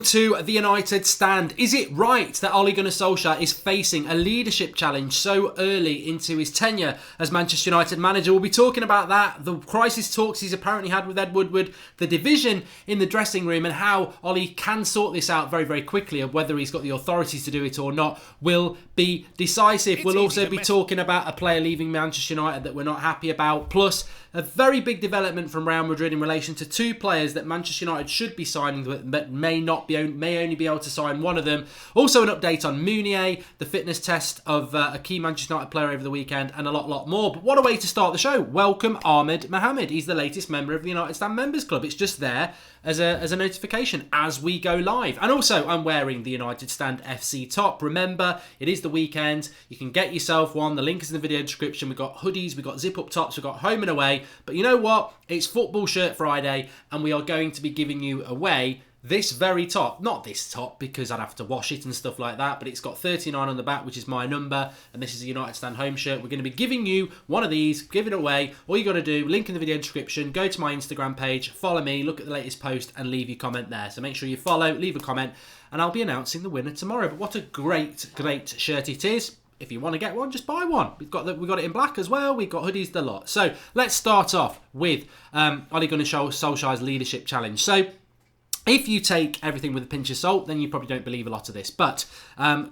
To the United stand. Is it right that Ole Gunnar Solskjaer is facing a leadership challenge so early into his tenure as Manchester United manager? We'll be talking about that, the crisis talks he's apparently had with Ed Woodward, the division in the dressing room, and how Ole can sort this out very, very quickly, and whether he's got the authorities to do it or not will be decisive. We'll also be talking about a player leaving Manchester United that we're not happy about, plus a very big development from Real Madrid in relation to two players that Manchester United should be signing but may only be able to sign one of them. Also an update on Mounier, the fitness test of a key Manchester United player over the weekend, and a lot more. But what a way to start the show. Welcome Ahmed Mohamed. He's the latest member of the United Stand Members Club. It's just there as a notification as we go live. And also, I'm wearing the United Stand FC top. Remember, it is the weekend. You can get yourself one. The link is in the video description. We've got hoodies, we've got zip-up tops, we've got home and away. But you know what? It's Football Shirt Friday, and we are going to be giving you away this very top. Not this top, because I'd have to wash it and stuff like that, but it's got 39 on the back, which is my number, and this is a United Stand home shirt. We're going to be giving you one of these, give it away. All you got to do, link in the video description, go to my Instagram page, follow me, look at the latest post, and leave your comment there. So make sure you follow, leave a comment, and I'll be announcing the winner tomorrow. But what a great shirt it is. If you want to get one, just buy one. We've got it in black as well. We've got hoodies, the lot. So let's start off with Ole Gunnar Solskjaer's leadership challenge. So if you take everything with a pinch of salt, then you probably don't believe a lot of this. But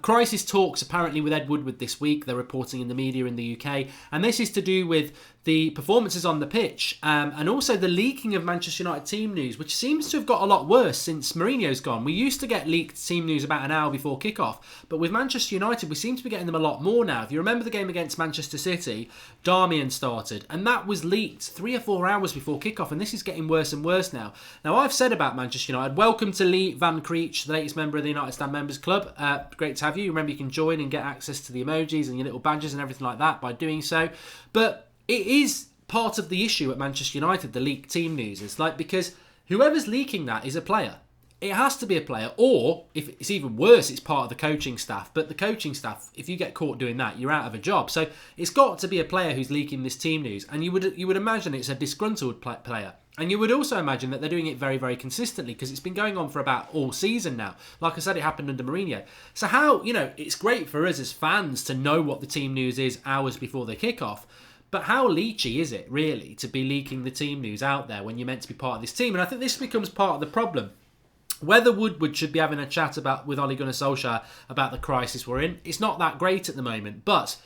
crisis talks apparently with Ed Woodward this week. They're reporting in the media in the UK. And this is to do with the performances on the pitch and also the leaking of Manchester United team news, which seems to have got a lot worse since Mourinho's gone. We used to get leaked team news about an hour before kickoff, but with Manchester United, we seem to be getting them a lot more now. If you remember the game against Manchester City, Darmian started, and that was leaked 3 or 4 hours before kickoff, and this is getting worse and worse now. Now, I've said about Manchester United, welcome to Lee Van Creech, the latest member of the United Stand Members Club. Great to have you. Remember, you can join and get access to the emojis and your little badges and everything like that by doing so. But it is part of the issue at Manchester United, the leaked team news. It's like, because whoever's leaking that is a player. It has to be a player, or if it's even worse, it's part of the coaching staff. But the coaching staff, if you get caught doing that, you're out of a job. So it's got to be a player who's leaking this team news, and you would imagine it's a disgruntled player. And you would also imagine that they're doing it very, very consistently, because it's been going on for about all season now. Like I said, it happened under Mourinho. So how, it's great for us as fans to know what the team news is hours before the kickoff. But how leechy is it, really, to be leaking the team news out there when you're meant to be part of this team? And I think this becomes part of the problem. Whether Woodward should be having a chat with Ole Gunnar Solskjaer about the crisis we're in, it's not that great at the moment. But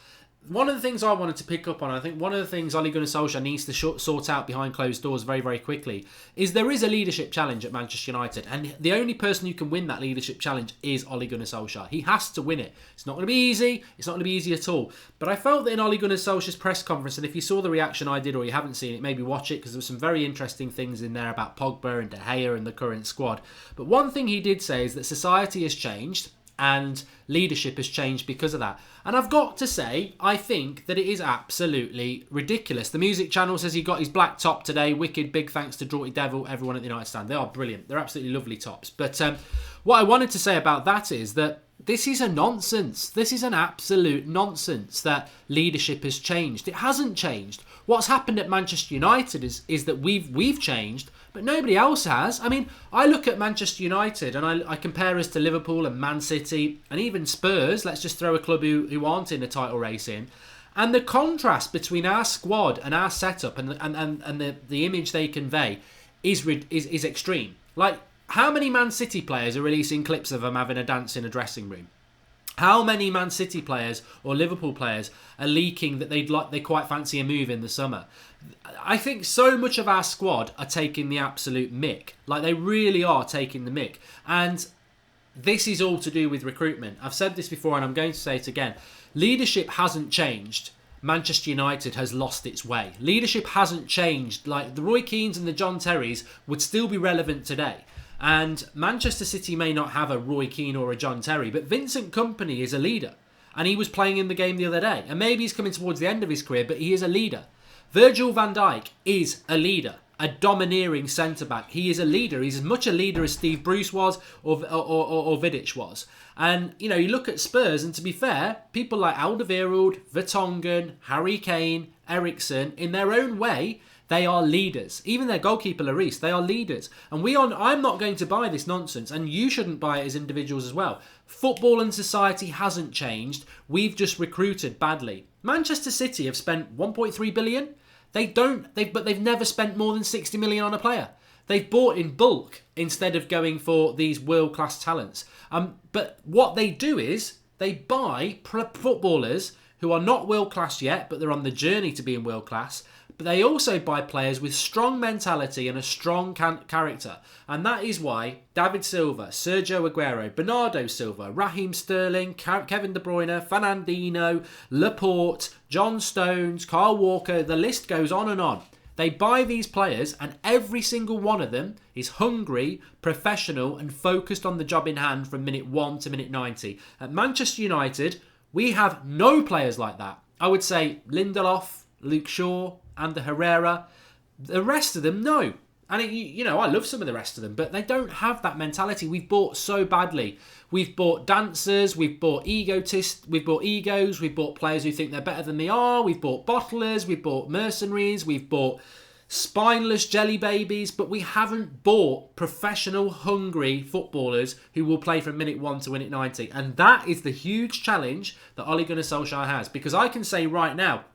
one of the things I wanted to pick up on, I think one of the things Ole Gunnar Solskjaer needs to sort out behind closed doors very, very quickly, is there is a leadership challenge at Manchester United, and the only person who can win that leadership challenge is Ole Gunnar Solskjaer. He has to win it. It's not going to be easy. It's not going to be easy at all. But I felt that in Ole Gunnar Solskjaer's press conference, and if you saw the reaction I did or you haven't seen it, maybe watch it, because there were some very interesting things in there about Pogba and Herrera and the current squad. But one thing he did say is that society has changed, and leadership has changed because of that. And I've got to say, I think that it is absolutely ridiculous. The music channel says he got his black top today. Wicked, big thanks to Draughty Devil, everyone at the United Stand. They are brilliant. They're absolutely lovely tops. But what I wanted to say about that is that this is a nonsense. This is an absolute nonsense that leadership has changed. It hasn't changed. What's happened at Manchester United is that we've changed, but nobody else has. I mean, I look at Manchester United and I compare us to Liverpool and Man City and even Spurs. Let's just throw a club who aren't in the title race in. And the contrast between our squad and our setup and the image they convey is extreme. Like, how many Man City players are releasing clips of them having a dance in a dressing room? How many Man City players or Liverpool players are leaking that they quite fancy a move in the summer? I think so much of our squad are taking the absolute mick. Like, they really are taking the mick. And this is all to do with recruitment. I've said this before and I'm going to say it again. Leadership hasn't changed. Manchester United has lost its way. Leadership hasn't changed. Like, the Roy Keanes and the John Terrys would still be relevant today. And Manchester City may not have a Roy Keane or a John Terry, but Vincent Kompany is a leader. And he was playing in the game the other day. And maybe he's coming towards the end of his career, but he is a leader. Virgil van Dijk is a leader. A domineering centre-back. He is a leader. He's as much a leader as Steve Bruce was or Vidic was. And, you look at Spurs, and to be fair, people like Alderweireld, Vertonghen, Harry Kane, Eriksen, in their own way, They are leaders. Even their goalkeeper, Lloris, they are leaders. And I'm not going to buy this nonsense, and you shouldn't buy it as individuals as well. Football and society hasn't changed. We've just recruited badly. Manchester City have spent 1.3 billion. But they've never spent more than 60 million on a player. They've bought in bulk instead of going for these world-class talents. But what they do is they buy footballers who are not world-class yet, but they're on the journey to being world-class. But they also buy players with strong mentality and a strong character. And that is why David Silva, Sergio Aguero, Bernardo Silva, Raheem Sterling, Kevin De Bruyne, Fernandinho, Laporte, John Stones, Kyle Walker, the list goes on and on. They buy these players and every single one of them is hungry, professional and focused on the job in hand from minute 1 to minute 90. At Manchester United, we have no players like that. I would say Lindelof, Luke Shaw, and the Herrera. The rest of them, no. And, I love some of the rest of them, but they don't have that mentality. We've bought so badly. We've bought dancers, we've bought egotists, we've bought egos, we've bought players who think they're better than they are, we've bought bottlers, we've bought mercenaries, we've bought spineless jelly babies, but we haven't bought professional, hungry footballers who will play from minute 1 to minute 90. And that is the huge challenge that Ole Gunnar Solskjaer has. Because I can say right now,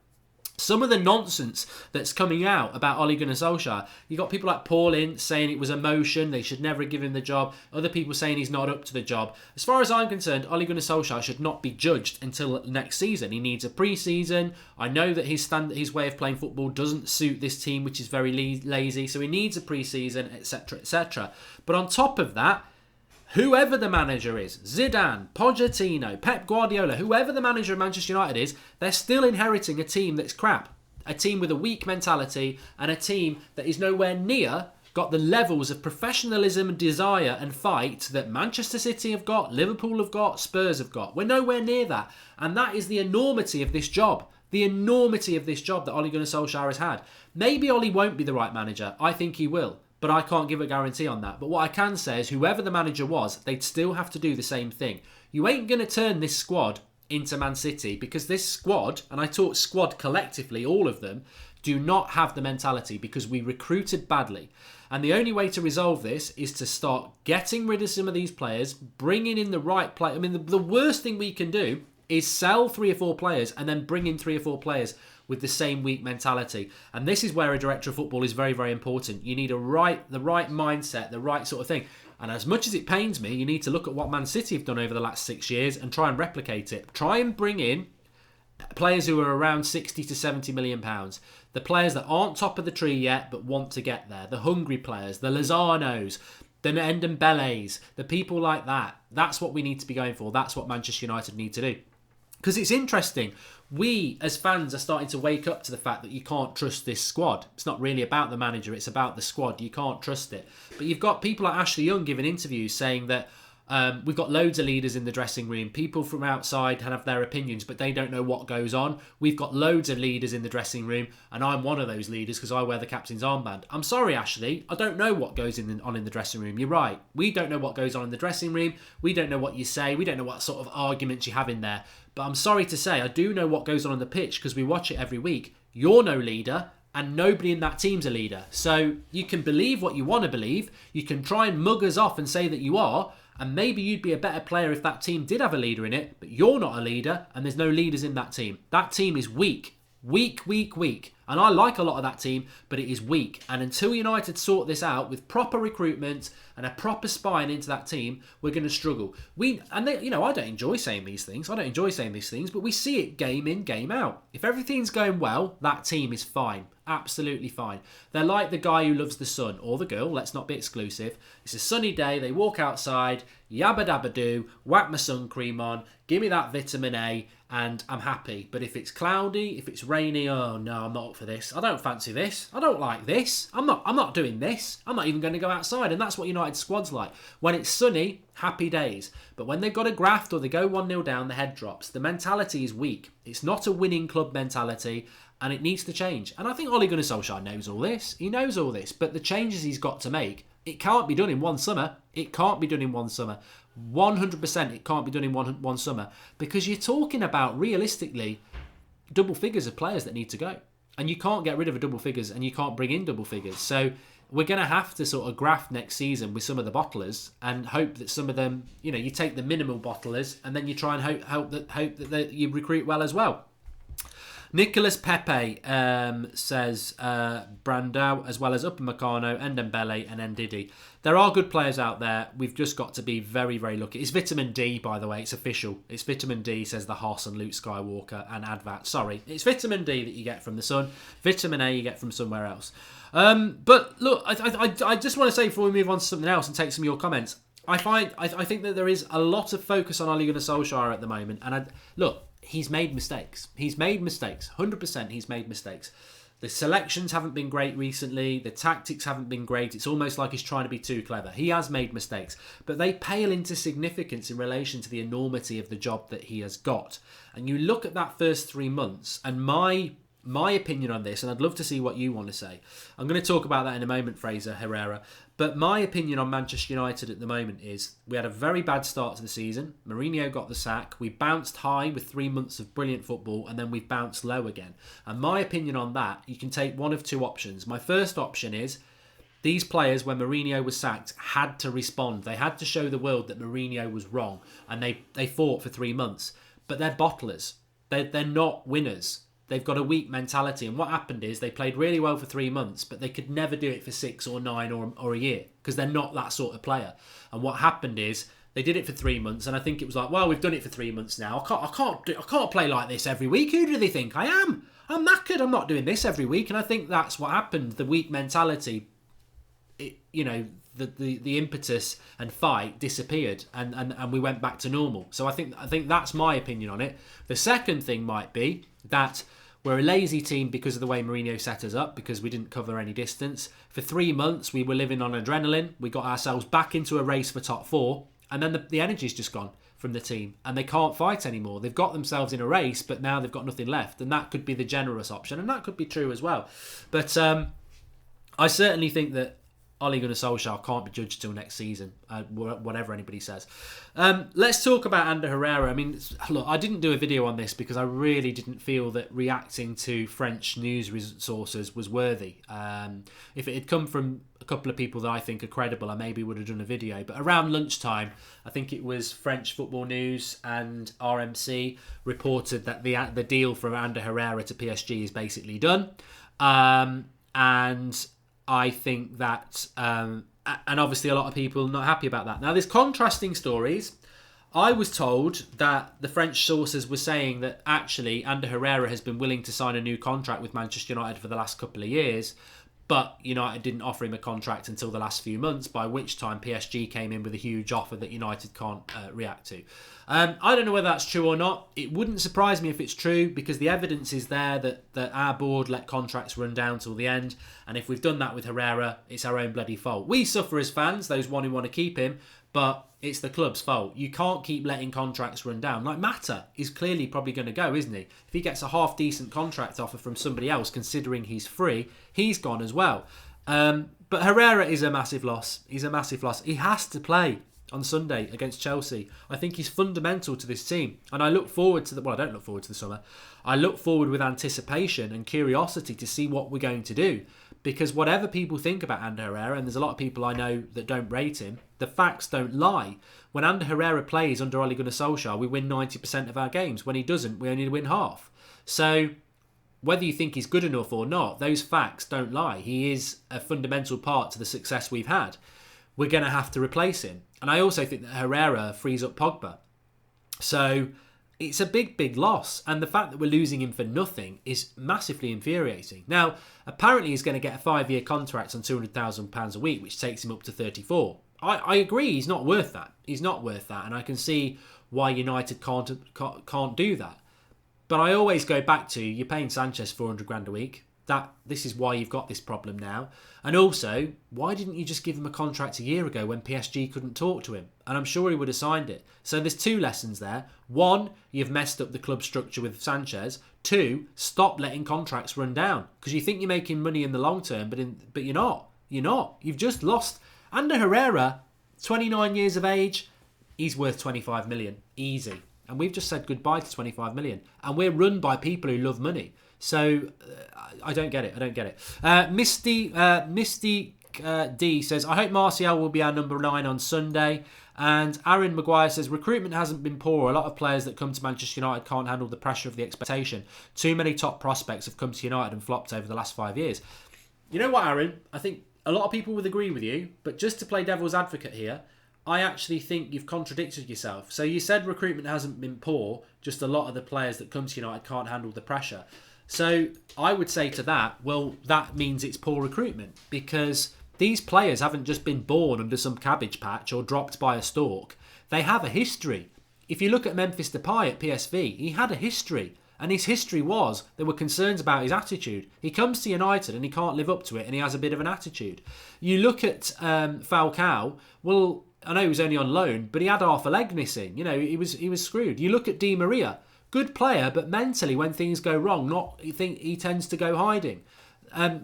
some of the nonsense that's coming out about Ole Gunnar Solskjaer, you got people like Paul Ince saying it was emotion, they should never give him the job. Other people saying he's not up to the job. As far as I'm concerned, Ole Gunnar Solskjaer should not be judged until next season. He needs a pre-season. I know that his way of playing football doesn't suit this team, which is very lazy, so he needs a pre-season, etc., etc. But on top of that, whoever the manager is, Zidane, Pochettino, Pep Guardiola, whoever the manager of Manchester United is, they're still inheriting a team that's crap. A team with a weak mentality and a team that is nowhere near got the levels of professionalism and desire and fight that Manchester City have got, Liverpool have got, Spurs have got. We're nowhere near that. And that is the enormity of this job. The enormity of this job that Ole Gunnar Solskjaer has had. Maybe Ole won't be the right manager. I think he will. But I can't give a guarantee on that. But what I can say is whoever the manager was, they'd still have to do the same thing. You ain't going to turn this squad into Man City because this squad, and I talk squad collectively, all of them, do not have the mentality because we recruited badly. And the only way to resolve this is to start getting rid of some of these players, bringing in the right players. I mean, the worst thing we can do is sell 3 or 4 players and then bring in 3 or 4 players with the same weak mentality. And this is where a director of football is very, very important. You need the right mindset, the right sort of thing. And as much as it pains me, you need to look at what Man City have done over the last 6 years and try and replicate it. Try and bring in players who are around 60 to 70 million pounds. The players that aren't top of the tree yet but want to get there. The hungry players, the Lozanos, the Ndombele's, the people like that. That's what we need to be going for. That's what Manchester United need to do. Because it's interesting. We, as fans, are starting to wake up to the fact that you can't trust this squad. It's not really about the manager, it's about the squad. You can't trust it. But you've got people like Ashley Young giving interviews saying that we've got loads of leaders in the dressing room. People from outside have their opinions, but they don't know what goes on. We've got loads of leaders in the dressing room, and I'm one of those leaders because I wear the captain's armband. I'm sorry, Ashley. I don't know what goes on in the dressing room. You're right. We don't know what goes on in the dressing room. We don't know what you say. We don't know what sort of arguments you have in there. But I'm sorry to say, I do know what goes on the pitch because we watch it every week. You're no leader, and nobody in that team's a leader. So you can believe what you want to believe. You can try and mug us off and say that you are, and maybe you'd be a better player if that team did have a leader in it, but you're not a leader, and there's no leaders in that team. That team is weak. Weak, weak, weak. And I like a lot of that team, but it is weak. And until United sort this out with proper recruitment and a proper spine into that team, we're going to struggle. I don't enjoy saying these things. But we see it game in, game out. If everything's going well, that team is fine. Absolutely fine. They're like the guy who loves the sun, or the girl, let's not be exclusive. It's a sunny day, they walk outside, yabba dabba doo, whack my sun cream on, give me that vitamin A, and I'm happy. But if it's cloudy, if it's rainy, oh no, I'm not up for this. I don't fancy this. I don't like this. I'm not doing this. I'm not even going to go outside. And that's what United squad's like. When it's sunny, happy days. But when they've got a graft or they go 1-0 down, the head drops. The mentality is weak. It's not a winning club mentality, and it needs to change. And I think Ole Gunnar Solskjaer knows all this. He knows all this. But the changes he's got to make, it can't be done in one summer. It can't be done in one summer. 100% it can't be done in one summer, because you're talking about, realistically, double figures of players that need to go. And you can't get rid of a double figures and you can't bring in double figures. So we're going to have to sort of graft next season with some of the bottlers and hope that some of them, you take the minimal bottlers and then you try and hope that you recruit well as well. Nicholas Pepe says Brandao, as well as Upamecano, Ndembele and Ndidi. There are good players out there. We've just got to be very, very lucky. It's vitamin D, by the way. It's official. It's vitamin D, says the Hoss and Luke Skywalker and Advat. Sorry. It's vitamin D that you get from the sun. Vitamin A you get from somewhere else. But look, I just want to say before we move on to something else and take some of your comments, I think that there is a lot of focus on Ole Gunnar Solskjaer at the moment. And look, he's made mistakes. He's made mistakes. 100% he's made mistakes. The selections haven't been great recently. The tactics haven't been great. It's almost like he's trying to be too clever. He has made mistakes, but they pale into significance in relation to the enormity of the job that he has got. And you look at that first 3 months, and my opinion on this, and I'd love to see what you want to say. I'm going to talk about that in a moment, Fraser Herrera. But my opinion on Manchester United at the moment is we had a very bad start to the season. Mourinho got the sack. We bounced high with 3 months of brilliant football, and then we've bounced low again. And my opinion on that, you can take one of two options. My first option is these players, when Mourinho was sacked, had to respond. They had to show the world that Mourinho was wrong, and they fought for 3 months. But they're bottlers. They're not winners. They've got a weak mentality. And what happened is they played really well for 3 months, but they could never do it for 6 or 9 or a year because they're not that sort of player. And what happened is they did it for 3 months, and I think it was like, well, we've done it for 3 months now. I can't play like this every week. Who do they think I am? I'm knackered. I'm not doing this every week. And I think that's what happened. The weak mentality, the impetus and fight disappeared, and we went back to normal. So I think that's my opinion on it. The second thing might be that we're a lazy team because of the way Mourinho set us up, because we didn't cover any distance. For 3 months, we were living on adrenaline. We got ourselves back into a race for top 4, and then the energy's just gone from the team, and they can't fight anymore. They've got themselves in a race, but now they've got nothing left, and that could be the generous option, and that could be true as well. But I certainly think that Ole Gunnar Solskjaer can't be judged till next season, whatever anybody says. Let's talk about Ander Herrera. I mean, look, I didn't do a video on this because I really didn't feel that reacting to French news sources was worthy. If it had come from a couple of people that I think are credible, I maybe would have done a video. But around lunchtime, I think it was French Football News and RMC reported that the deal for Ander Herrera to PSG is basically done. And I think that, and obviously a lot of people not happy about that. Now, there's contrasting stories. I was told that the French sources were saying that actually Ander Herrera has been willing to sign a new contract with Manchester United for the last couple of years, but United didn't offer him a contract until the last few months, by which time PSG came in with a huge offer that United can't react to. I don't know whether that's true or not. It wouldn't surprise me if it's true, because the evidence is there that our board let contracts run down till the end, and if we've done that with Herrera, it's our own bloody fault. We suffer as fans, those one who want to keep him, but it's the club's fault. You can't keep letting contracts run down. Like Mata is clearly probably going to go, isn't he? If he gets a half-decent contract offer from somebody else, considering he's free, he's gone as well. But Herrera is a massive loss. He's a massive loss. He has to play on Sunday against Chelsea. I think he's fundamental to this team. And I look forward to I don't look forward to the summer. I look forward with anticipation and curiosity to see what we're going to do. Because whatever people think about Ander Herrera, and there's a lot of people I know that don't rate him, the facts don't lie. When Ander Herrera plays under Ole Gunnar Solskjaer, we win 90% of our games. When he doesn't, we only win half. So whether you think he's good enough or not, those facts don't lie. He is a fundamental part to the success we've had. We're going to have to replace him. And I also think that Herrera frees up Pogba. So it's a big, big loss. And the fact that we're losing him for nothing is massively infuriating. Now, apparently he's going to get a 5-year contract on £200,000 a week, which takes him up to 34. I agree, he's not worth that. He's not worth that. And I can see why United can't do that. But I always go back to, you're paying Sanchez 400 grand a week. This is why you've got this problem now. And also, why didn't you just give him a contract a year ago when PSG couldn't talk to him? And I'm sure he would have signed it. So there's 2 lessons there. 1, you've messed up the club structure with Sanchez. 2, stop letting contracts run down. Because you think you're making money in the long term, but you're not. You're not. You've just lost. Ander Herrera, 29 years of age, he's worth 25 million. Easy. And we've just said goodbye to 25 million. And we're run by people who love money. So I don't get it. Misty D says, I hope Martial will be our number 9 on Sunday. And Aaron Maguire says, recruitment hasn't been poor. A lot of players that come to Manchester United can't handle the pressure of the expectation. Too many top prospects have come to United and flopped over the last 5 years. You know what, Aaron? I think a lot of people would agree with you, but just to play devil's advocate here, I actually think you've contradicted yourself. So you said recruitment hasn't been poor, just a lot of the players that come to United can't handle the pressure. So I would say to that, well, that means it's poor recruitment, because these players haven't just been born under some cabbage patch or dropped by a stalk. They have a history. If you look at Memphis Depay at PSV, he had a history. And his history was, there were concerns about his attitude. He comes to United and he can't live up to it and he has a bit of an attitude. You look at Falcao, well, I know he was only on loan, but he had half a leg missing. You know, he was screwed. You look at Di Maria, good player, but mentally when things go wrong, he tends to go hiding.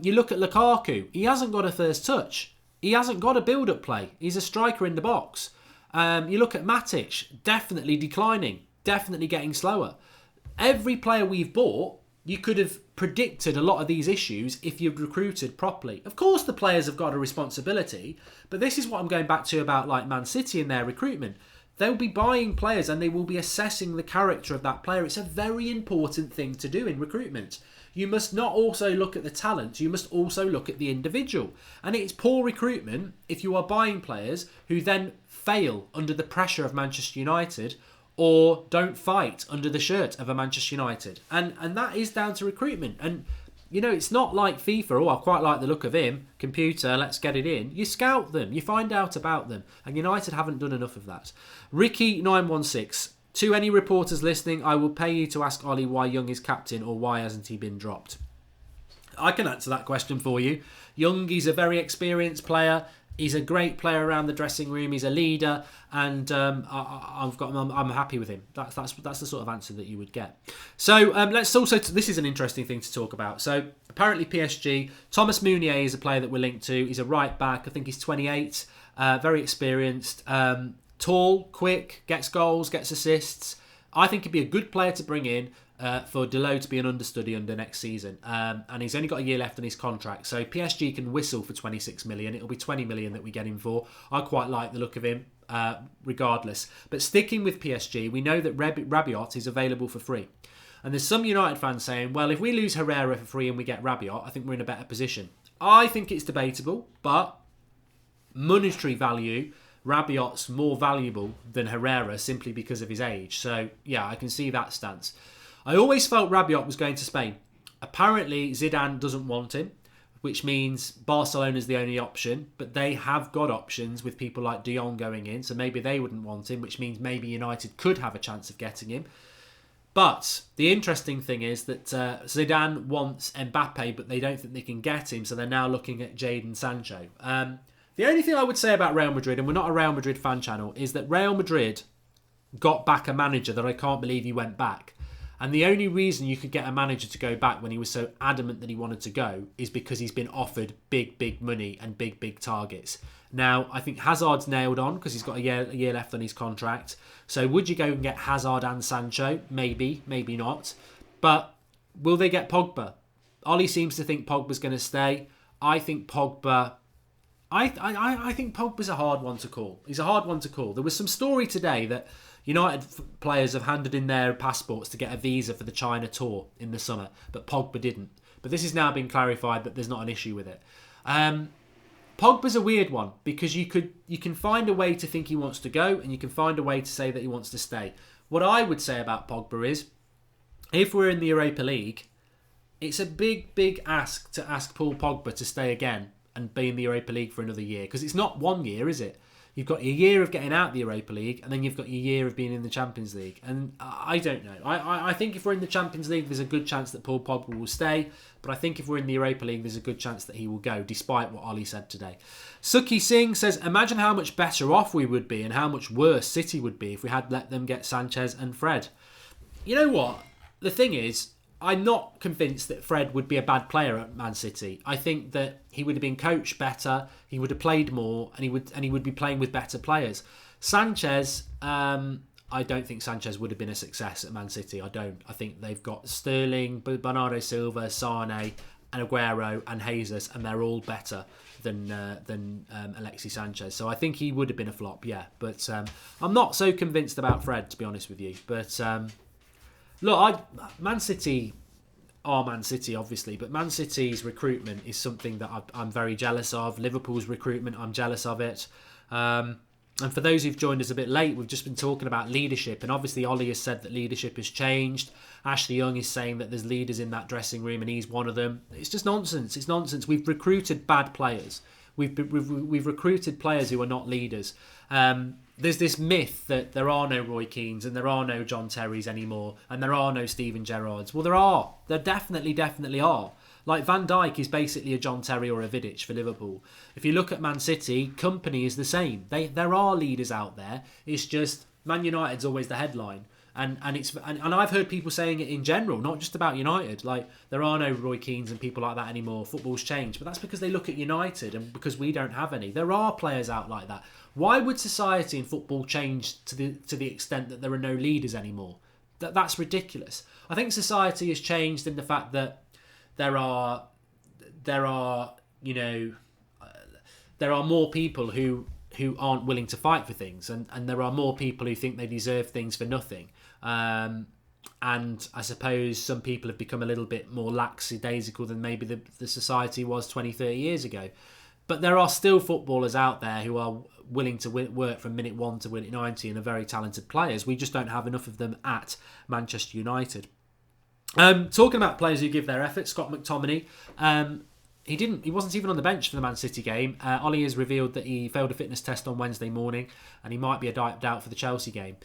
You look at Lukaku, he hasn't got a first touch. He hasn't got a build-up play. He's a striker in the box. You look at Matic, definitely declining, definitely getting slower. Every player we've bought, you could have predicted a lot of these issues if you'd recruited properly. Of course, the players have got a responsibility, but this is what I'm going back to about like Man City and their recruitment. They'll be buying players and they will be assessing the character of that player. It's a very important thing to do in recruitment. You must not also look at the talent, you must also look at the individual. And it's poor recruitment if you are buying players who then fail under the pressure of Manchester United or don't fight under the shirt of a Manchester United. And that is down to recruitment. And, you know, it's not like FIFA, oh, I quite like the look of him, computer, let's get it in. You scout them, you find out about them. And United haven't done enough of that. Ricky916, to any reporters listening, I will pay you to ask Ollie why Young is captain or why hasn't he been dropped. I can answer that question for you. Young, he's a very experienced player. He's a great player around the dressing room. He's a leader, and I'm happy with him. That's the sort of answer that you would get. So let's also. This is an interesting thing to talk about. So apparently PSG, Thomas Meunier is a player that we're linked to. He's a right back. I think he's 28, very experienced, tall, quick, gets goals, gets assists. I think he'd be a good player to bring in. For Delot to be an understudy under next season, and he's only got a year left on his contract, so PSG can whistle for 26 million. It'll be 20 million that we get him for. I quite like the look of him regardless, but sticking with PSG, we know that Rabiot is available for free, and there's some United fans saying, well, if we lose Herrera for free and we get Rabiot, I think we're in a better position. I think it's debatable, but monetary value, Rabiot's more valuable than Herrera simply because of his age. So yeah, I can see that stance. I always felt Rabiot was going to Spain. Apparently, Zidane doesn't want him, which means Barcelona's the only option, but they have got options with people like De Jong going in, so maybe they wouldn't want him, which means maybe United could have a chance of getting him. But the interesting thing is that Zidane wants Mbappe, but they don't think they can get him, so they're now looking at Jadon Sancho. The only thing I would say about Real Madrid, and we're not a Real Madrid fan channel, is that Real Madrid got back a manager that I can't believe he went back. And the only reason you could get a manager to go back when he was so adamant that he wanted to go is because he's been offered big money and big targets. Now, I think Hazard's nailed on because he's got a year left on his contract. So would you go and get Hazard and Sancho? Maybe, maybe not. But will they get Pogba? Ollie seems to think Pogba's going to stay. I think Pogba... I think Pogba's a hard one to call. He's a hard one to call. There was some story today that United players have handed in their passports to get a visa for the China tour in the summer, but Pogba didn't. But this has now been clarified that there's not an issue with it. Pogba's a weird one because you can find a way to think he wants to go and you can find a way to say that he wants to stay. What I would say about Pogba is, if we're in the Europa League, it's a big ask to ask Paul Pogba to stay again and be in the Europa League for another year, because it's not 1 year, is it? You've got a year of getting out of the Europa League, and then you've got your year of being in the Champions League. And I don't know. I think if we're in the Champions League, there's a good chance that Paul Pogba will stay. But I think if we're in the Europa League, there's a good chance that he will go, despite what Ollie said today. Suki Singh says, imagine how much better off we would be and how much worse City would be if we had let them get Sanchez and Fred. You know what? The thing is, I'm not convinced that Fred would be a bad player at Man City. I think that he would have been coached better, he would have played more, and he would be playing with better players. Sanchez, I don't think Sanchez would have been a success at Man City. I don't. I think they've got Sterling, Bernardo Silva, Sane, and Aguero and Jesus, and they're all better than Alexis Sanchez. So I think he would have been a flop, yeah. But I'm not so convinced about Fred, to be honest with you. But look, Man City are Man City, obviously, but Man City's recruitment is something that I'm very jealous of. Liverpool's recruitment, I'm jealous of it. And for those who've joined us a bit late, we've just been talking about leadership. And obviously, Ollie has said that leadership has changed. Ashley Young is saying that there's leaders in that dressing room and he's one of them. It's just nonsense. It's nonsense. We've recruited bad players. We've recruited players who are not leaders. There's this myth that there are no Roy Keanes and there are no John Terrys anymore and there are no Steven Gerrards. Well, there are. There definitely are. Like Van Dijk is basically a John Terry or a Vidic for Liverpool. If you look at Man City, company is the same. There are leaders out there. It's just Man United's always the headline. And I've heard people saying it in general, not just about United. Like, there are no Roy Keanes and people like that anymore. Football's changed. But that's because they look at United and because we don't have any. There are players out like that. Why would society and football change to the extent that there are no leaders anymore? That's ridiculous. I think society has changed in the fact that there are more people who aren't willing to fight for things, and there are more people who think they deserve things for nothing. And I suppose some people have become a little bit more lackadaisical than maybe the society was 20, 30 years ago. But there are still footballers out there who are willing to work from minute 1 to minute 90 and are very talented players. We just don't have enough of them at Manchester United. Talking about players who give their effort, Scott McTominay, he wasn't even on the bench for the Man City game. Ollie has revealed that he failed a fitness test on Wednesday morning and he might be a doubt for the Chelsea game.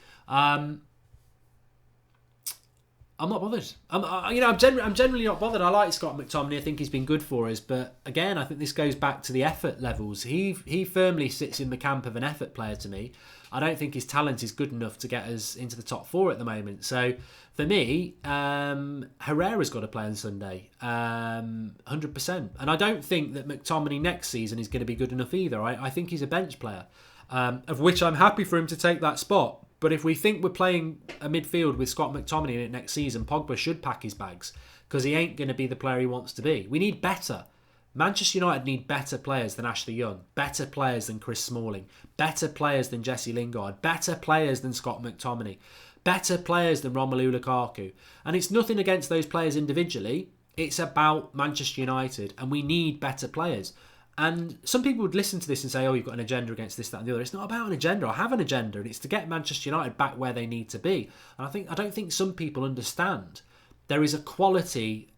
I'm not bothered. I'm generally not bothered. I like Scott McTominay. I think he's been good for us. But again, I think this goes back to the effort levels. He firmly sits in the camp of an effort player to me. I don't think his talent is good enough to get us into the top 4 at the moment. So for me, Herrera's got to play on Sunday, 100%. And I don't think that McTominay next season is going to be good enough either. I think he's a bench player, of which I'm happy for him to take that spot. But if we think we're playing a midfield with Scott McTominay in it next season, Pogba should pack his bags because he ain't going to be the player he wants to be. We need better. Manchester United need better players than Ashley Young, better players than Chris Smalling, better players than Jesse Lingard, better players than Scott McTominay, better players than Romelu Lukaku. And it's nothing against those players individually. It's about Manchester United, and we need better players. And some people would listen to this and say, oh, you've got an agenda against this, that and the other. It's not about an agenda. I have an agenda, and it's to get Manchester United back where they need to be. And I don't think some people understand there is a quality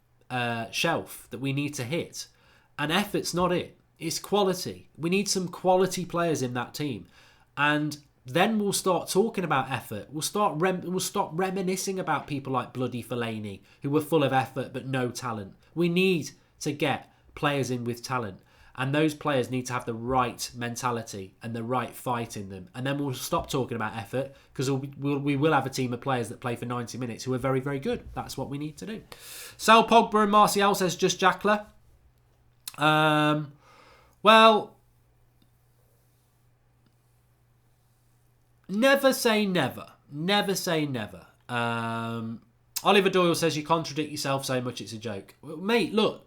shelf that we need to hit. And effort's not it. It's quality. We need some quality players in that team. And then we'll start talking about effort. We'll stop reminiscing about people like bloody Fellaini, who were full of effort but no talent. We need to get players in with talent. And those players need to have the right mentality and the right fight in them. And then we'll stop talking about effort because we will have a team of players that play for 90 minutes who are very, very good. That's what we need to do. Sal Pogba and Martial says just Jackler. Well, never say never. Never say never. Oliver Doyle says you contradict yourself so much it's a joke. Well, mate, look,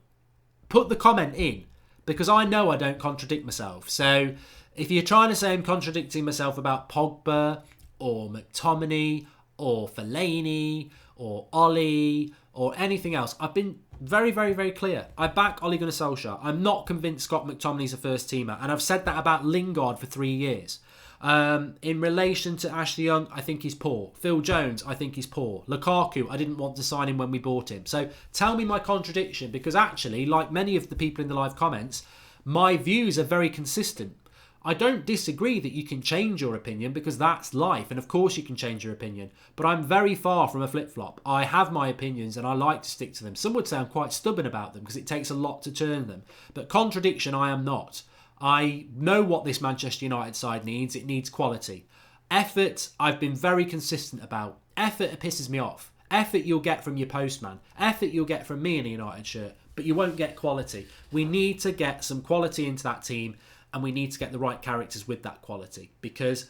put the comment in because I know I don't contradict myself. So if you're trying to say I'm contradicting myself about Pogba or McTominay or Fellaini or Ollie or anything else, I've been very, very, very clear. I back Ole Gunnar Solskjaer. I'm not convinced Scott McTominay's a first teamer. And I've said that about Lingard for 3 years. In relation to Ashley Young, I think he's poor. Phil Jones, I think he's poor. Lukaku, I didn't want to sign him when we bought him. So tell me my contradiction, because actually, like many of the people in the live comments, my views are very consistent. I don't disagree that you can change your opinion because that's life, and of course you can change your opinion, but I'm very far from a flip-flop. I have my opinions and I like to stick to them. Some would say I'm quite stubborn about them because it takes a lot to turn them, but contradiction I am not. I know what this Manchester United side needs. It needs quality. Effort, I've been very consistent about. Effort pisses me off. Effort you'll get from your postman. Effort you'll get from me in a United shirt, but you won't get quality. We need to get some quality into that team, and we need to get the right characters with that quality, because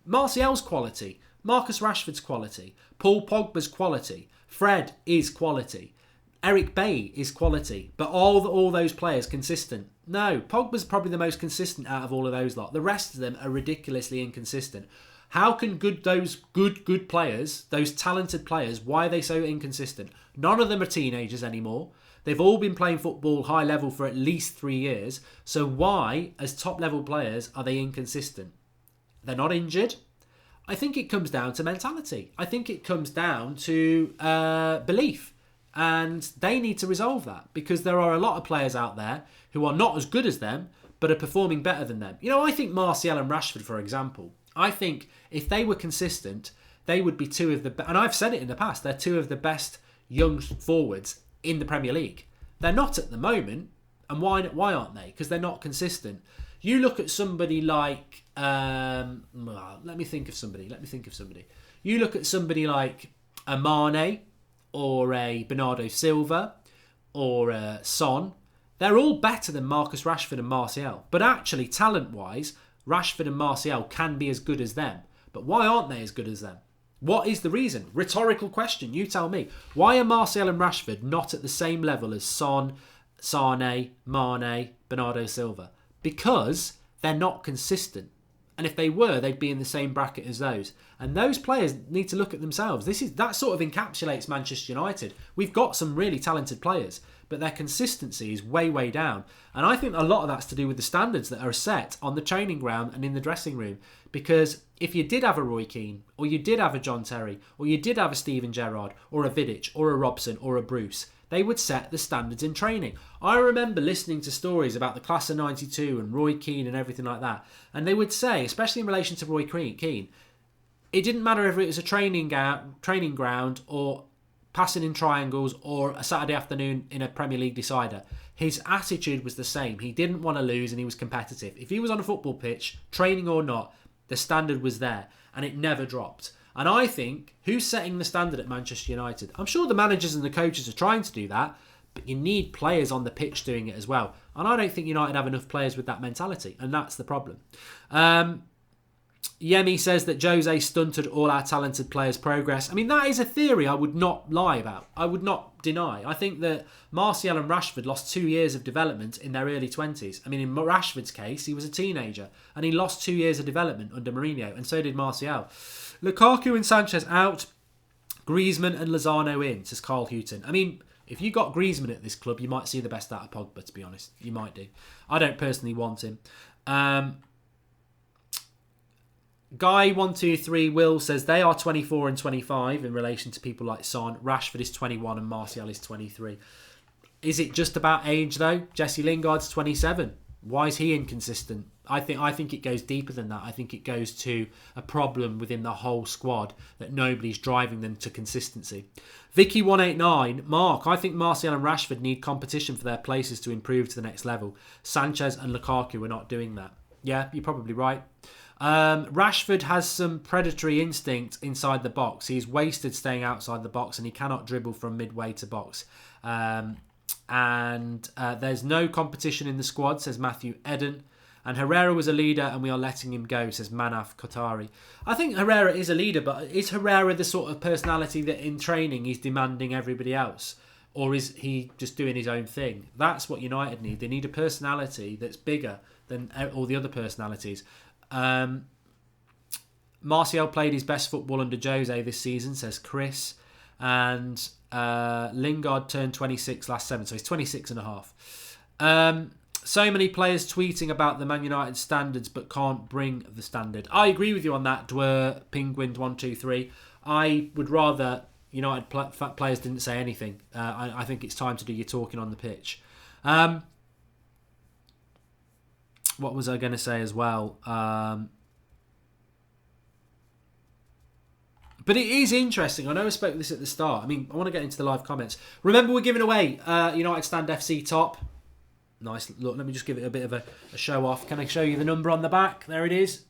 Martial's quality. Marcus Rashford's quality. Paul Pogba's quality. Fred is quality. Eric Bailly is quality. But all those players consistent? No, Pogba's probably the most consistent out of all of those lot. The rest of them are ridiculously inconsistent. How can those good players, those talented players, why are they so inconsistent? None of them are teenagers anymore. They've all been playing football high level for at least 3 years. So why, as top level players, are they inconsistent? They're not injured. I think it comes down to mentality. I think it comes down to belief. And they need to resolve that, because there are a lot of players out there who are not as good as them, but are performing better than them. You know, I think Martial and Rashford, for example, I think if they were consistent, they would be two of the... And I've said it in the past, they're two of the best young forwards in the Premier League. They're not at the moment. And why aren't they? Because they're not consistent. You look at somebody like... let me think of somebody. You look at somebody like a Mane or a Bernardo Silva or a Son. They're all better than Marcus Rashford and Martial. But actually, talent-wise, Rashford and Martial can be as good as them. But why aren't they as good as them? What is the reason? Rhetorical question. You tell me. Why are Martial and Rashford not at the same level as Son, Sane, Mane, Bernardo Silva? Because they're not consistent. And if they were, they'd be in the same bracket as those. And those players need to look at themselves. That sort of encapsulates Manchester United. We've got some really talented players, but their consistency is way, way down. And I think a lot of that's to do with the standards that are set on the training ground and in the dressing room. Because if you did have a Roy Keane, or you did have a John Terry, or you did have a Steven Gerrard, or a Vidic, or a Robson, or a Bruce, they would set the standards in training. I remember listening to stories about the class of 92 and Roy Keane and everything like that. And they would say, especially in relation to Roy Keane, it didn't matter if it was a training ground or passing in triangles or a Saturday afternoon in a Premier League decider. His attitude was the same. He didn't want to lose and he was competitive. If he was on a football pitch, training or not, the standard was there and it never dropped. And I think, who's setting the standard at Manchester United? I'm sure the managers and the coaches are trying to do that, but you need players on the pitch doing it as well. And I don't think United have enough players with that mentality, and that's the problem. Yemi says that Jose stunted all our talented players' progress. I mean, that is a theory I would not lie about. I would not deny. I think that Martial and Rashford lost 2 years of development in their early 20s. I mean, in Rashford's case, he was a teenager, and he lost 2 years of development under Mourinho, and so did Martial. Lukaku and Sanchez out, Griezmann and Lozano in, says Carl Houghton. I mean, if you got Griezmann at this club, you might see the best out of Pogba, to be honest. You might do. I don't personally want him. Guy123 Will says they are 24 and 25 in relation to people like Son. Rashford is 21 and Martial is 23. Is it just about age though? Jesse Lingard's 27. Why is he inconsistent? I think it goes deeper than that. I think it goes to a problem within the whole squad that nobody's driving them to consistency. Vicky189, Mark, I think Martial and Rashford need competition for their places to improve to the next level. Sanchez and Lukaku are not doing that. Yeah, you're probably right. Rashford has some predatory instinct inside the box. He's wasted staying outside the box and he cannot dribble from midway to box. And there's no competition in the squad, says Matthew Eden. And Herrera was a leader and we are letting him go, says Manaf Kotari. I think Herrera is a leader, but is Herrera the sort of personality that in training he's demanding everybody else? Or is he just doing his own thing? That's what United need. They need a personality that's bigger than all the other personalities. Martial played his best football under Jose this season, says Chris. And Lingard turned 26 last seven, so he's 26 and a half. So many players tweeting about the Man United standards but can't bring the standard. I agree with you on that, Dwyer Penguin123. I would rather United players didn't say anything. I think it's time to do your talking on the pitch. What was I going to say as well? But it is interesting. I know I spoke this at the start. I mean, I want to get into the live comments. Remember, we're giving away United Stand FC top. Nice. Look, let me just give it a bit of a show off. Can I show you the number on the back? There it is.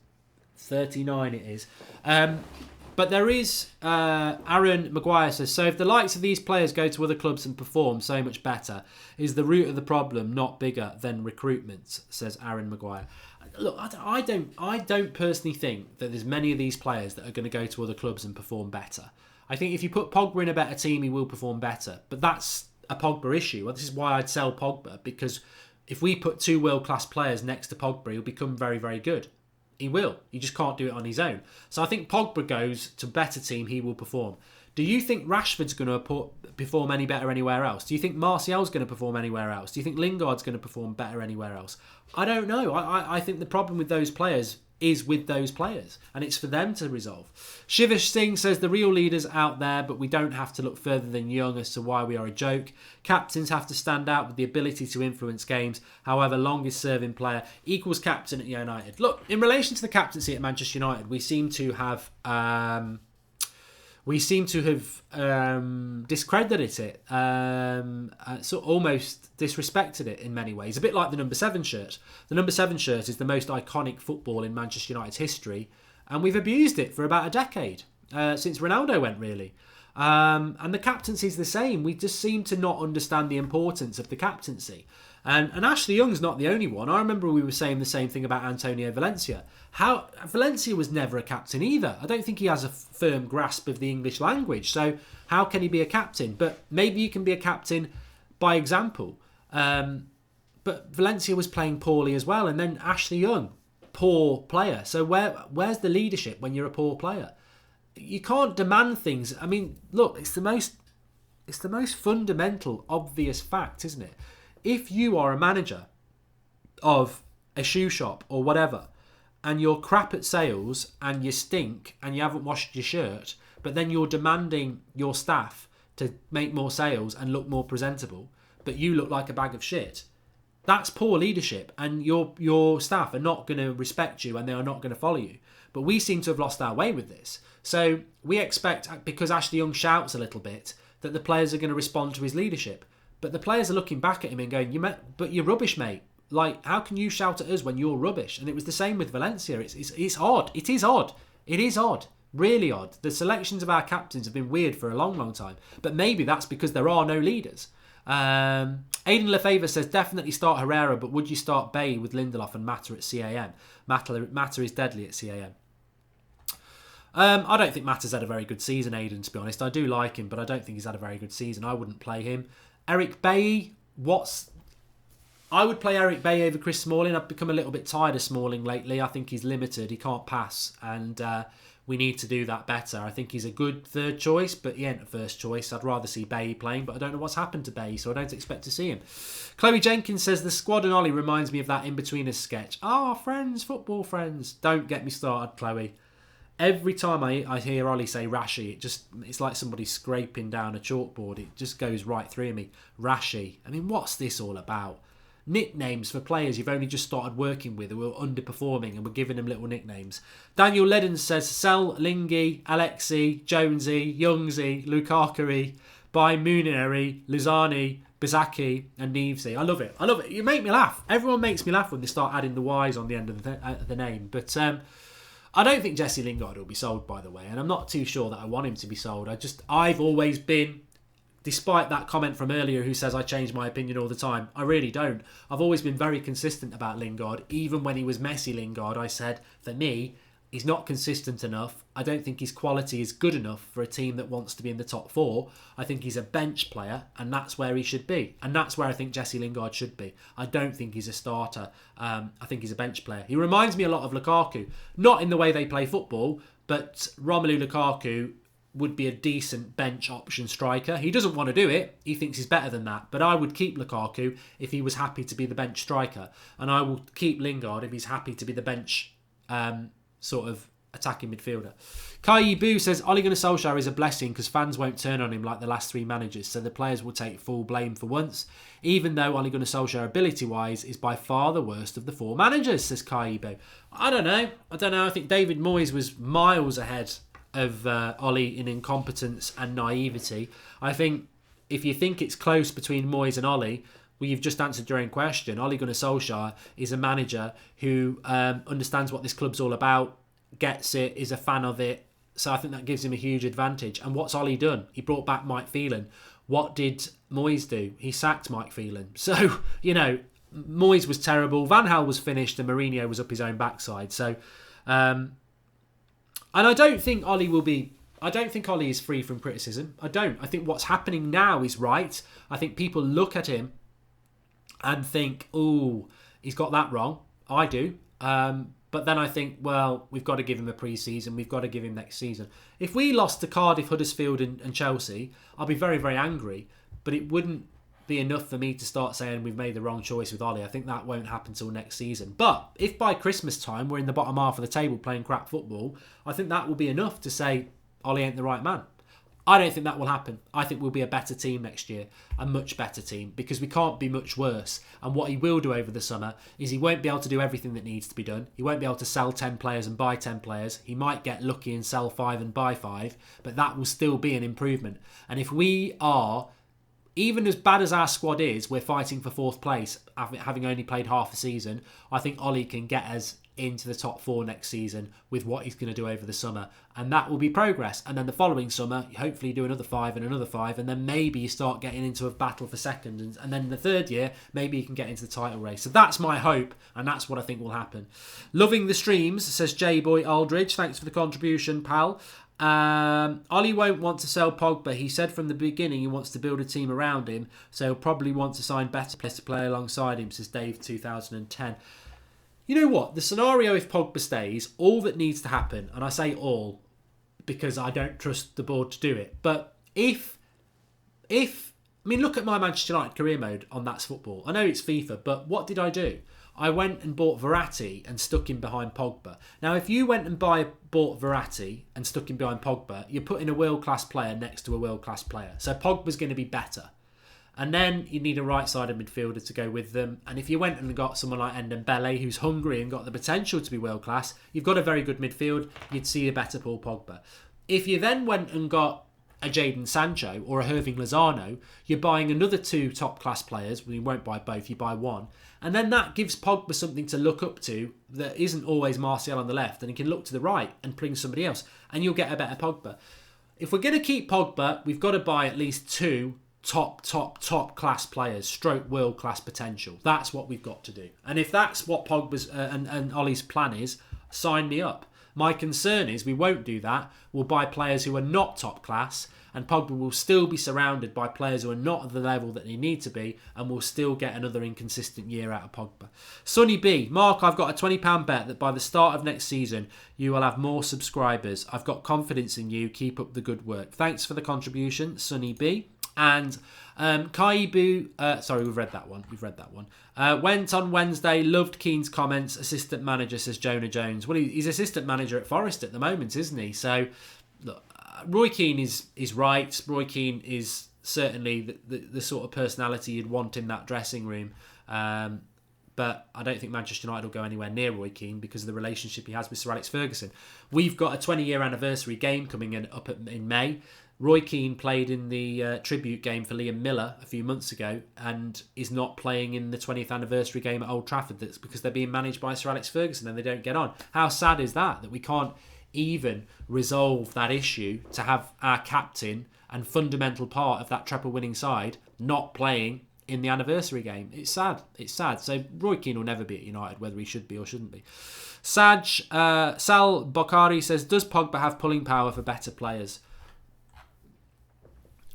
39 it is. But But there is, Aaron Maguire says, so if the likes of these players go to other clubs and perform so much better, is the root of the problem not bigger than recruitment, says Aaron Maguire. Look, I don't personally think that there's many of these players that are going to go to other clubs and perform better. I think if you put Pogba in a better team, he will perform better. But that's a Pogba issue. Well, this is why I'd sell Pogba, because if we put two world-class players next to Pogba, he'll become very, very good. He will. He just can't do it on his own. So I think Pogba goes to a better team, he will perform. Do you think Rashford's going to perform any better anywhere else? Do you think Martial's going to perform anywhere else? Do you think Lingard's going to perform better anywhere else? I don't know. I think the problem with those players is with those players, and it's for them to resolve. Shivish Singh says the real leaders out there, but we don't have to look further than Young as to why we are a joke. Captains have to stand out with the ability to influence games. However, longest serving player equals captain at United. Look, in relation to the captaincy at Manchester United, we seem to have discredited it, so almost disrespected it in many ways. A bit like the number 7 shirt. The number 7 shirt is the most iconic football in Manchester United's history, and we've abused it for about a decade, since Ronaldo went, really. And the captaincy is the same. We just seem to not understand the importance of the captaincy. And Ashley Young's not the only one. I remember we were saying the same thing about Antonio Valencia. Valencia was never a captain either. I don't think he has a firm grasp of the English language. So how can he be a captain? But maybe you can be a captain by example. But Valencia was playing poorly as well. And then Ashley Young, poor player. So where's the leadership when you're a poor player? You can't demand things. I mean, look, it's the most fundamental, obvious fact, isn't it? If you are a manager of a shoe shop or whatever, and you're crap at sales and you stink and you haven't washed your shirt, but then you're demanding your staff to make more sales and look more presentable, but you look like a bag of shit, that's poor leadership, and your staff are not going to respect you and they are not going to follow you. But we seem to have lost our way with this. So we expect, because Ashley Young shouts a little bit, that the players are going to respond to his leadership. But the players are looking back at him and going, but you're rubbish, mate. Like, how can you shout at us when you're rubbish? And it was the same with Valencia. It's odd. It is odd. It is odd. Really odd. The selections of our captains have been weird for a long, long time. But maybe that's because there are no leaders. Aidan Lefevre says, definitely start Herrera, but would you start Bay with Lindelof and Mata at CAM? Mata is deadly at CAM. I don't think Mata's had a very good season, Aidan, to be honest. I do like him, but I don't think he's had a very good season. I wouldn't play him. Eric Bailly, I would play Eric Bailly over Chris Smalling. I've become a little bit tired of Smalling lately. I think he's limited. He can't pass, and we need to do that better. I think he's a good third choice, but he ain't a first choice. I'd rather see Bailly playing, but I don't know what's happened to Bailly, so I don't expect to see him. Chloe Jenkins says, the squad and Ollie reminds me of that In-Betweeners sketch. Friends, football friends. Don't get me started, Chloe. Every time I hear Ollie say Rashi, it's like somebody scraping down a chalkboard. It just goes right through me. Rashi. I mean, what's this all about? Nicknames for players you've only just started working with who are underperforming, and we're giving them little nicknames. Daniel Ledden says, sell Lingy, Alexi, Jonesy, Youngsy, Lukaku, buy Muneri, Lizani, Bizaki and Nevesy. I love it. You make me laugh. Everyone makes me laugh when they start adding the Y's on the end of the name. But I don't think Jesse Lingard will be sold, by the way, and I'm not too sure that I want him to be sold. I've always been, despite that comment from earlier who says I change my opinion all the time, I really don't. I've always been very consistent about Lingard. Even when he was Messi Lingard, I said, for me, he's not consistent enough. I don't think his quality is good enough for a team that wants to be in the top 4. I think he's a bench player, and that's where he should be. And that's where I think Jesse Lingard should be. I don't think he's a starter. I think he's a bench player. He reminds me a lot of Lukaku. Not in the way they play football, but Romelu Lukaku would be a decent bench option striker. He doesn't want to do it. He thinks he's better than that. But I would keep Lukaku if he was happy to be the bench striker. And I will keep Lingard if he's happy to be the bench sort of attacking midfielder. Kai Boo says, Ole Gunnar Solskjaer is a blessing because fans won't turn on him like the last 3 managers, so the players will take full blame for once, even though Ole Gunnar Solskjaer ability-wise is by far the worst of the 4 managers, says Kai Boo. I don't know. I think David Moyes was miles ahead of Ole in incompetence and naivety. I think if you think it's close between Moyes and Ole, well, you've just answered your own question. Ole Gunnar Solskjaer is a manager who understands what this club's all about, gets it, is a fan of it, So I think that gives him a huge advantage. And what's Ollie done? He brought back Mike Phelan. What did Moyes do? He sacked Mike Phelan. So, Moyes was terrible. Van Gaal was finished and Mourinho was up his own backside. So, and I don't think Ollie is free from criticism. I don't. I think what's happening now is right. I think people look at him and think, oh, he's got that wrong. I do. But then I think, well, we've got to give him a pre-season. We've got to give him next season. If we lost to Cardiff, Huddersfield and Chelsea, I'll be very, very angry. But it wouldn't be enough for me to start saying we've made the wrong choice with Ollie. I think that won't happen till next season. But if by Christmas time we're in the bottom half of the table playing crap football, I think that will be enough to say Ollie ain't the right man. I don't think that will happen. I think we'll be a better team next year, a much better team, because we can't be much worse. And what he will do over the summer is he won't be able to do everything that needs to be done. He won't be able to sell 10 players and buy 10 players. He might get lucky and sell 5 and buy 5, but that will still be an improvement. And if we are, even as bad as our squad is, we're fighting for 4th place, having only played half a season, I think Ollie can get us into the top 4 next season with what he's going to do over the summer, and that will be progress. And then the following summer, hopefully you do another 5 and another 5, and then maybe you start getting into a battle for second, and then the third year maybe you can get into the title race. So that's my hope, and that's what I think will happen. Loving the streams, says J-Boy Aldridge. Thanks for the contribution, pal. Ollie won't want to sell Pogba. He said from the beginning he wants to build a team around him, so he'll probably want to sign better players to play alongside him, says Dave 2010. You know what? The scenario if Pogba stays, all that needs to happen, and I say all because I don't trust the board to do it, but if look at my Manchester United career mode on That's Football. I know it's FIFA, but what did I do? I went and bought Verratti and stuck him behind Pogba. Now, if you went and bought Verratti and stuck him behind Pogba, you're putting a world-class player next to a world-class player. So Pogba's going to be better. And then you need a right-sided midfielder to go with them. And if you went and got someone like Ndombele, who's hungry and got the potential to be world-class, you've got a very good midfield. You'd see a better Paul Pogba. If you then went and got a Jadon Sancho or a Hirving Lozano, you're buying another 2 top-class players. Well, you won't buy both, you buy one. And then that gives Pogba something to look up to that isn't always Martial on the left. And he can look to the right and bring somebody else. And you'll get a better Pogba. If we're going to keep Pogba, we've got to buy at least 2 top class players, stroke world class potential. That's what we've got to do. And if that's what Pogba's and Ollie's plan is, sign me up. My concern is we won't do that. We'll buy players who are not top class, and Pogba will still be surrounded by players who are not at the level that they need to be, and we'll still get another inconsistent year out of Pogba. Sonny B, Mark, I've got a £20 bet that by the start of next season you will have more subscribers. I've got confidence in you. Keep up the good work. Thanks for the contribution, Sonny B. And Kaibu, sorry, we've read that one. Went on Wednesday, loved Keane's comments. Assistant manager, says Jonah Jones. Well, he's assistant manager at Forest at the moment, isn't he? So, look, Roy Keane is right. Roy Keane is certainly the sort of personality you'd want in that dressing room. But I don't think Manchester United will go anywhere near Roy Keane because of the relationship he has with Sir Alex Ferguson. We've got a 20-year anniversary game coming in May. Roy Keane played in the tribute game for Liam Miller a few months ago and is not playing in the 20th anniversary game at Old Trafford. That's because they're being managed by Sir Alex Ferguson and they don't get on. How sad is that we can't even resolve that issue to have our captain and fundamental part of that treble winning side not playing in the anniversary game? It's sad. So Roy Keane will never be at United, whether he should be or shouldn't be. Sal Bokhari says, does Pogba have pulling power for better players?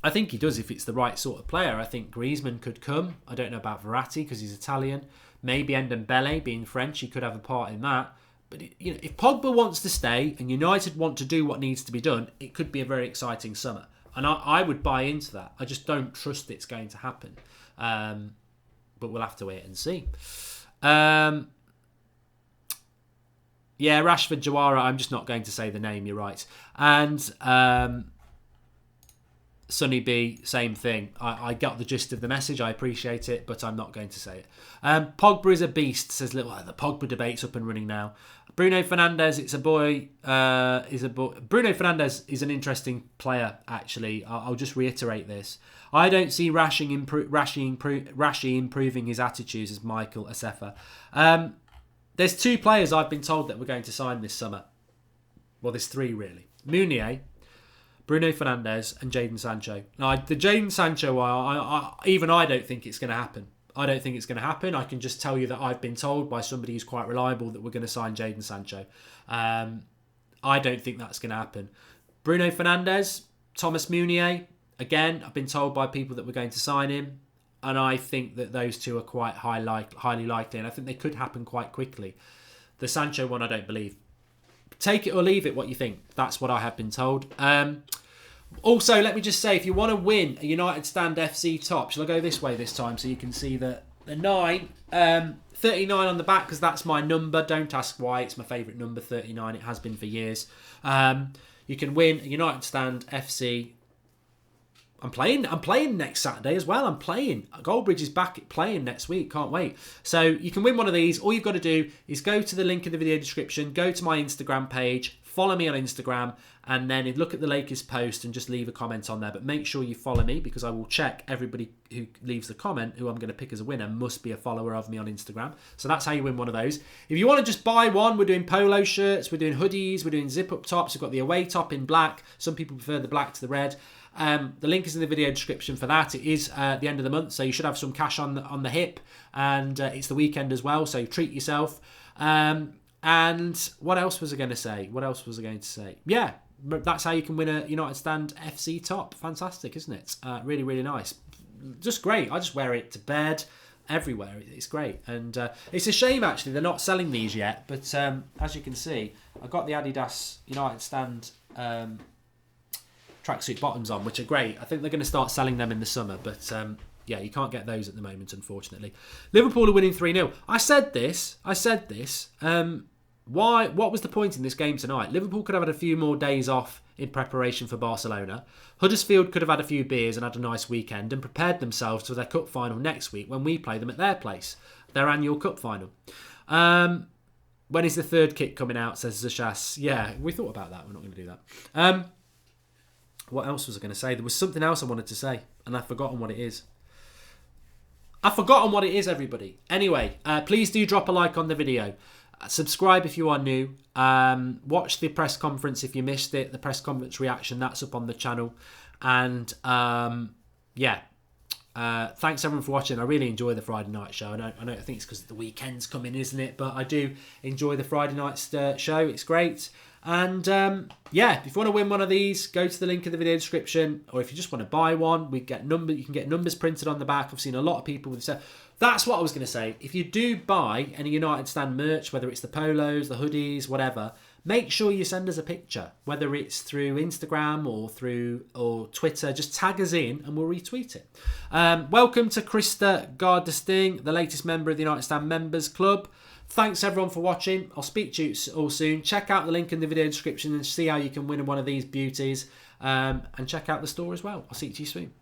I think he does if it's the right sort of player. I think Griezmann could come. I don't know about Verratti because he's Italian. Maybe Ndombele, being French, he could have a part in that. But if Pogba wants to stay and United want to do what needs to be done, it could be a very exciting summer. And I would buy into that. I just don't trust it's going to happen. But we'll have to wait and see. Yeah, Rashford Jawara, I'm just not going to say the name, you're right. And Sonny B, same thing. I got the gist of the message. I appreciate it, but I'm not going to say it. Pogba is a beast, says Little. The Pogba debate's up and running now. Bruno Fernandes, Bruno Fernandes is an interesting player, actually. I'll just reiterate this. I don't see Rashi improving his attitudes, as Michael Asefa. There's 2 players I've been told that we're going to sign this summer. Well, there's 3, really. Meunier, Bruno Fernandes and Jadon Sancho. Now, the Jadon Sancho, I don't think it's going to happen. I don't think it's going to happen. I can just tell you that I've been told by somebody who's quite reliable that we're going to sign Jadon Sancho. I don't think that's going to happen. Bruno Fernandes, Thomas Meunier, again, I've been told by people that we're going to sign him. And I think that those two are quite highly likely. And I think they could happen quite quickly. The Sancho one, I don't believe. Take it or leave it, what you think. That's what I have been told. Also, let me just say, if you want to win a United Stand FC top, shall I go this way this time so you can see the 9? 39 on the back, because that's my number. Don't ask why. It's my favourite number, 39. It has been for years. You can win a United Stand FC. I'm playing next Saturday as well. I'm playing. Goldbridge is back playing next week. Can't wait. So you can win one of these. All you've got to do is go to the link in the video description, go to my Instagram page, follow me on Instagram, and then look at the latest post and just leave a comment on there. But make sure you follow me, because I will check everybody who leaves the comment, who I'm going to pick as a winner, must be a follower of me on Instagram. So that's how you win one of those. If you want to just buy one, we're doing polo shirts, we're doing hoodies, we're doing zip-up tops. We've got the away top in black. Some people prefer the black to the red. The link is in the video description for that. It is the end of the month, so you should have some cash on the hip, and it's the weekend as well, so treat yourself. And what else was I going to say? Yeah, that's how you can win a United Stand FC top. Fantastic, isn't it? Really, really nice. Just great. I just wear it to bed, everywhere. It's great. And it's a shame, actually, they're not selling these yet. But as you can see, I've got the Adidas United Stand tracksuit bottoms on, which are great. I think they're going to start selling them in the summer. But yeah, you can't get those at the moment, unfortunately. Liverpool are winning 3-0. I said this. What was the point in this game tonight? Liverpool could have had a few more days off in preparation for Barcelona. Huddersfield could have had a few beers and had a nice weekend and prepared themselves for their cup final next week when we play them at their place, their annual cup final. When is the third kit coming out, says Zashas. Yeah, we thought about that. We're not going to do that. What else was I going to say? There was something else I wanted to say, and I've forgotten what it is. Everybody. Anyway, please do drop a like on the video. Subscribe if you are new. Watch the press conference if you missed it. The press conference reaction, that's up on the channel. And yeah, thanks everyone for watching. I really enjoy the Friday night show. I think it's because the weekend's coming, isn't it? But I do enjoy the Friday night show. It's great. And yeah, if you want to win one of these, go to the link in the video description. Or if you just want to buy one, you can get numbers printed on the back. I've seen a lot of people with stuff. That's what I was going to say. If you do buy any United Stand merch, whether it's the polos, the hoodies, whatever, make sure you send us a picture, whether it's through Instagram or Twitter. Just tag us in and we'll retweet it. Welcome to Krista Gardesting, the latest member of the United Stand Members Club. Thanks everyone for watching. I'll speak to you all soon. Check out the link in the video description and see how you can win one of these beauties. And check out the store as well. I'll see you soon.